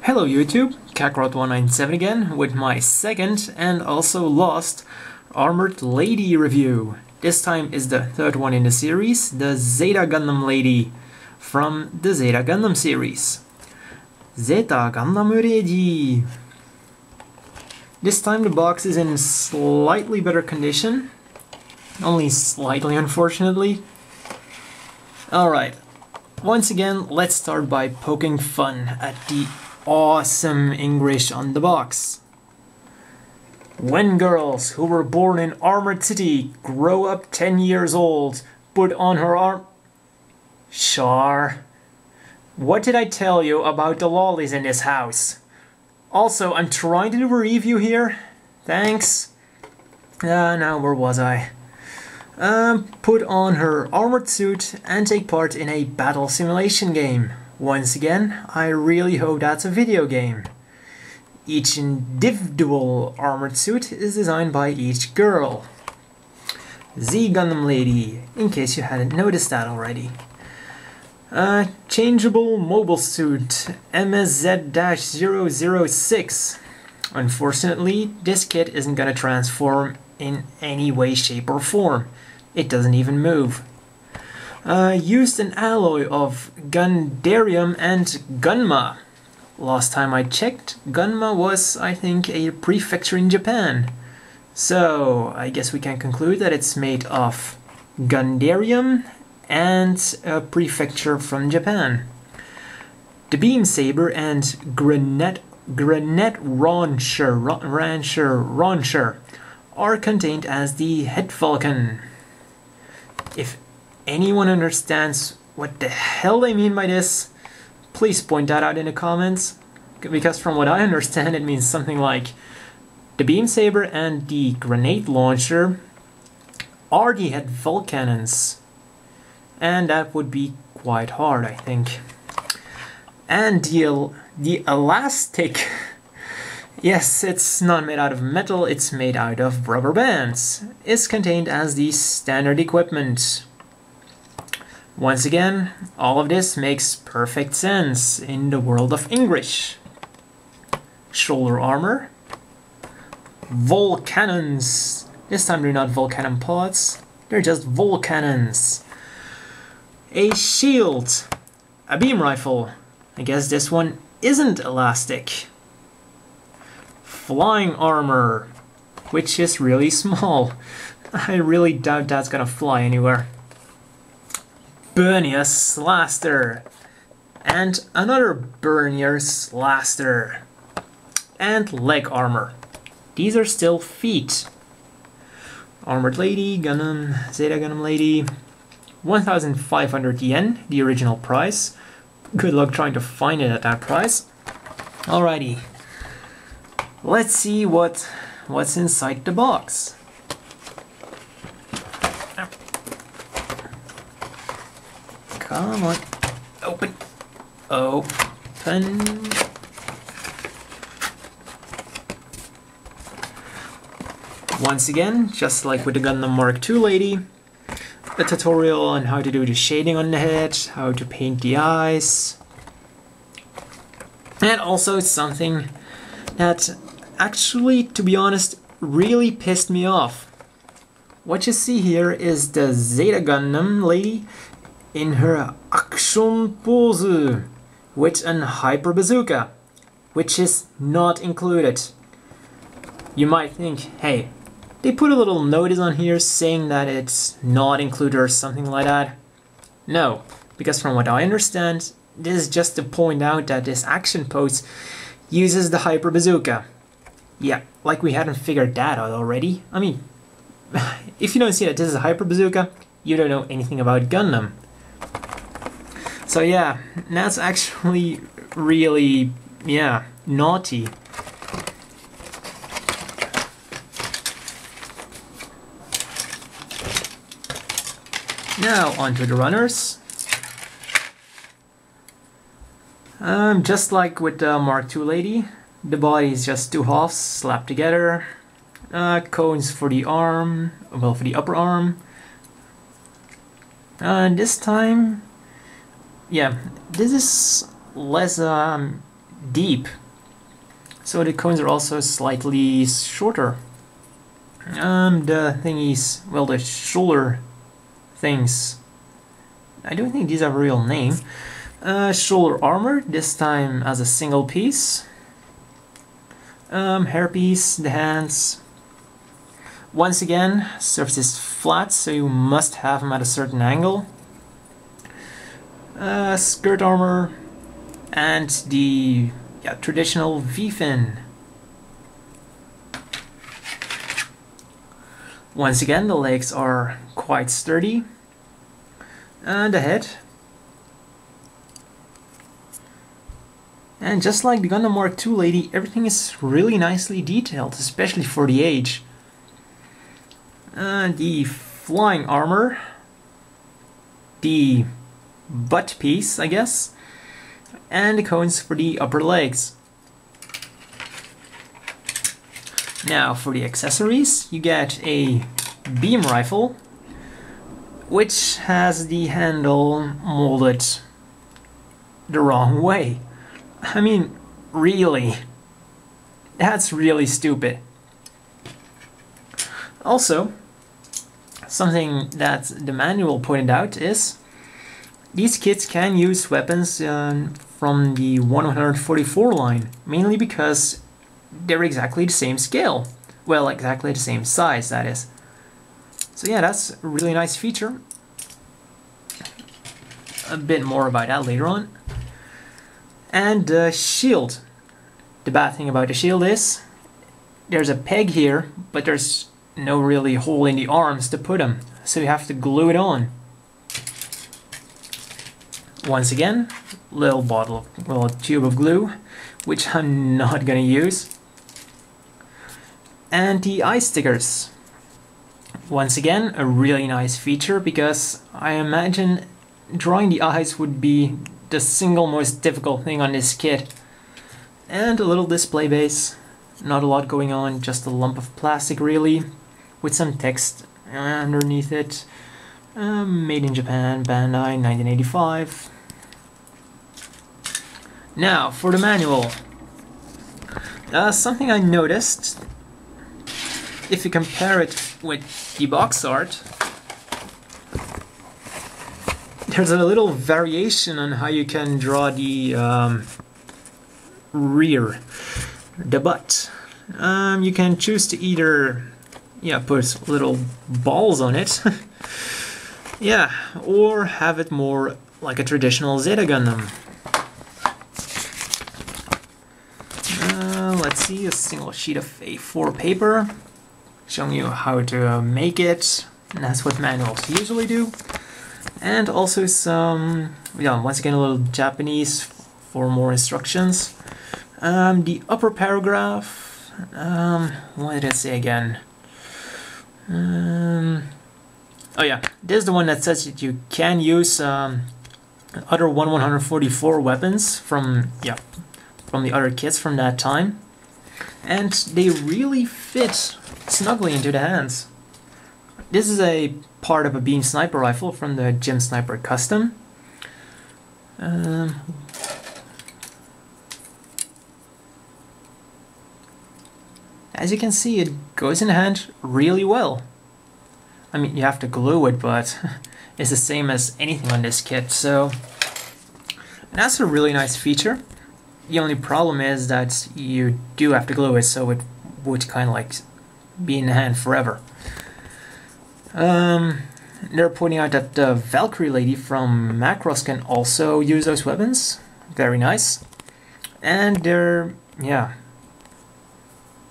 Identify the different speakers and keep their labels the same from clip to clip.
Speaker 1: Hello YouTube, Kakarot197 again with my second and also lost Armored Lady review. This time is the third one in the series, the Zeta Gundam Lady from the Zeta Gundam series. Zeta Gundam Lady. This time the box is in slightly better condition, only slightly unfortunately. Alright, once again let's start by poking fun at the awesome English on the box. When girls who were born in Armored City grow up 10 years old, put on her arm... Char. What did I tell you about the lollies in this house? Also, I'm trying to do a review here. Thanks. Now where was I? Put on her armored suit and take part in a battle simulation game. Once again, I really hope that's a video game. Each individual armored suit is designed by each girl. Z Gundam Lady, in case you hadn't noticed that already. Changeable mobile suit, MSZ-006. Unfortunately, this kit isn't gonna transform in any way, shape or form. It doesn't even move. Used an alloy of Gundarium and Gunma. Last time I checked, Gunma was, I think, a prefecture in Japan. So, I guess we can conclude that it's made of Gundarium and a prefecture from Japan. The Beam Saber and Granite Rancher are contained as the Head Falcon. If anyone understands what the hell they mean by this, please point that out in the comments, because from what I understand it means something like the Beam Saber and the Grenade Launcher are the head Vulcannons, and that would be quite hard, I think. And the elastic, yes, it's not made out of metal, it's made out of rubber bands, is contained as the standard equipment. Once again, all of this makes perfect sense in the world of English. Shoulder armor. Volcannons. This time they're not Volcannon pods, they're just Volcannons. A shield. A beam rifle. I guess this one isn't elastic. Flying armor, which is really small. I really doubt that's gonna fly anywhere. Bernier Slaster, and another Bernier Slaster, and leg armor. These are still feet. Armored Lady, Gundam, Zeta Gundam Lady, 1,500 yen, the original price. Good luck trying to find it at that price. Alrighty, let's see what's inside the box. Come on, open, open. Once again, just like with the Gundam Mark II Lady, a tutorial on how to do the shading on the head, how to paint the eyes, and also something that actually, to be honest, really pissed me off. What you see here is the Zeta Gundam Lady in her action pose with an hyper bazooka, which is not included. You might think, hey, they put a little notice on here saying that it's not included or something like that. No, because from what I understand, this is just to point out that this action pose uses the hyper bazooka. Yeah, like we hadn't figured that out already. I mean, if you don't see that this is a hyper bazooka, you don't know anything about Gundam. So yeah, that's actually really, yeah, naughty. Now onto the runners. Just like with the Mark II Lady, the body is just two halves slapped together. Cones for the arm, well, for the upper arm. This time, yeah, this is less deep. So the cones are also slightly shorter. The thingies, well, the shoulder things, I don't think these have a real name. Shoulder armor, this time as a single piece. Hairpiece, the hands. Once again, surface is flat, so you must have them at a certain angle. Skirt armor, and the traditional V-fin. Once again, the legs are quite sturdy. And the head. And just like the Gundam Mark II lady, everything is really nicely detailed, especially for the age. The flying armor. The butt piece, I guess. And the cones for the upper legs. Now for the accessories, you get a beam rifle, which has the handle molded the wrong way. I mean, really? That's really stupid. Also, something that the manual pointed out is these kids can use weapons from the 144 line, mainly because they're exactly the same scale. Well, exactly the same size, that is. So yeah, that's a really nice feature. A bit more about that later on. And the shield. The bad thing about the shield is there's a peg here, but there's no really hole in the arms to put them, so you have to glue it on. Once again, little tube of glue, which I'm not gonna use. And the eye stickers. Once again, a really nice feature, because I imagine drawing the eyes would be the single most difficult thing on this kit. And a little display base. Not a lot going on, just a lump of plastic really, with some text underneath it. Made in Japan, Bandai, 1985. Now, for the manual. Something I noticed, if you compare it with the box art, there's a little variation on how you can draw the rear, the butt. You can choose to either put little balls on it, or have it more like a traditional Zeta Gundam. Let's see, a single sheet of A4 paper showing you how to make it, and that's what manuals usually do. And also some, once again a little Japanese for more instructions. The upper paragraph, what did it say again? Oh yeah, this is the one that says that you can use other 144 weapons from the other kits from that time, and they really fit snugly into the hands. This is a part of a beam sniper rifle from the Gym Sniper Custom. As you can see, it goes in hand really well. I mean, you have to glue it, but it's the same as anything on this kit, so that's a really nice feature. The only problem is that you do have to glue it, so it would kind of like be in the hand forever. They're pointing out that the Valkyrie lady from Macross can also use those weapons. Very nice. And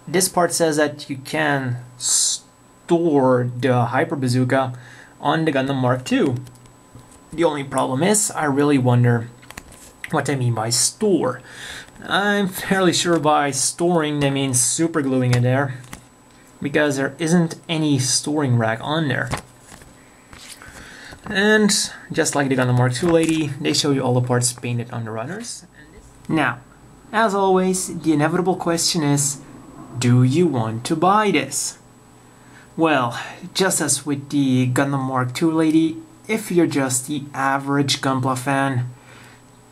Speaker 1: this part says that you can store the Hyper Bazooka on the Gundam Mark II. The only problem is, I really wonder what they mean by store. I'm fairly sure by storing they mean super gluing it there, because there isn't any storing rack on there. And just like the Gundam Mark II lady, they show you all the parts painted on the runners. Now, as always, the inevitable question is, do you want to buy this? Well, just as with the Gundam Mark II lady, if you're just the average Gunpla fan,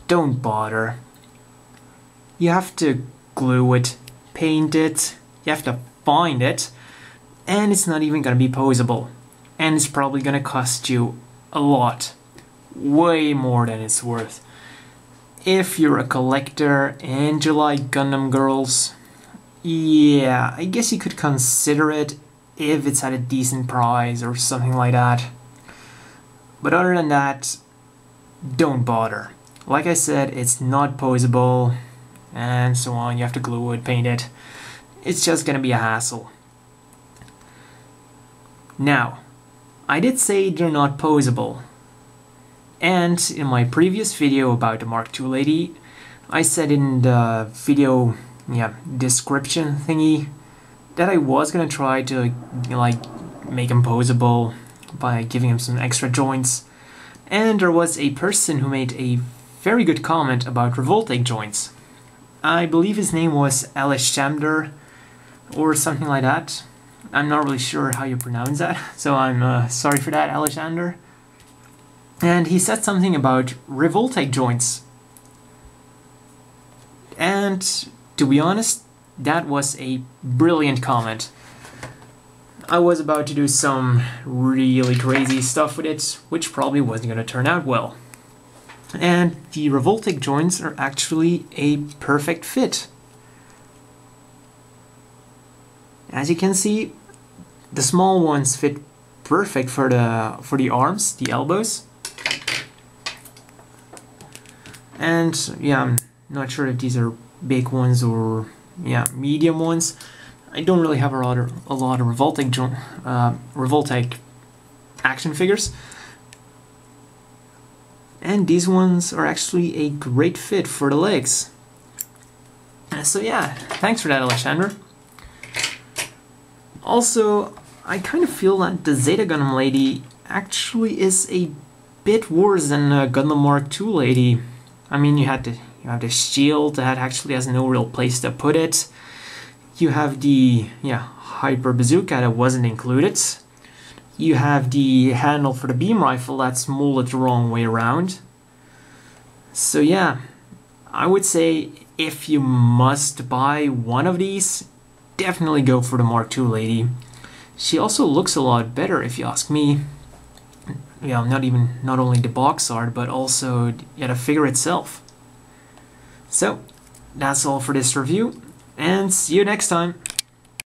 Speaker 1: don't bother. You have to glue it, paint it, you have to find it, and it's not even gonna be posable. And it's probably gonna cost you a lot. Way more than it's worth. If you're a collector and you like Gundam girls, yeah, I guess you could consider it if it's at a decent price or something like that. But other than that, don't bother. Like I said, it's not posable and so on. You have to glue it, paint it. It's just gonna be a hassle. Now, I did say they're not posable. And in my previous video about the Mark II lady, I said in the video description thingy that I was gonna try to make him posable by giving him some extra joints. And there was a person who made a very good comment about revolting joints. I believe his name was Alexander or something like that. I'm not really sure how you pronounce that, so I'm sorry for that, Alexander. And he said something about revolting joints. And to be honest, that was a brilliant comment. I was about to do some really crazy stuff with it, which probably wasn't going to turn out well. And the revolting joints are actually a perfect fit. As you can see, the small ones fit perfect for the arms, the elbows. And yeah, I'm not sure if these are big ones or medium ones. I don't really have a lot of revolting action figures. And these ones are actually a great fit for the legs. So yeah, thanks for that, Alexander. Also, I kind of feel that the Zeta Gundam lady actually is a bit worse than Gundam Mark II lady. I mean, you have the shield that actually has no real place to put it. You have the hyper bazooka that wasn't included. You have the handle for the beam rifle that's molded the wrong way around. So yeah, I would say if you must buy one of these, definitely go for the Mark II lady. She also looks a lot better if you ask me. Yeah, not only the box art, but also the figure itself. So, that's all for this review, and see you next time!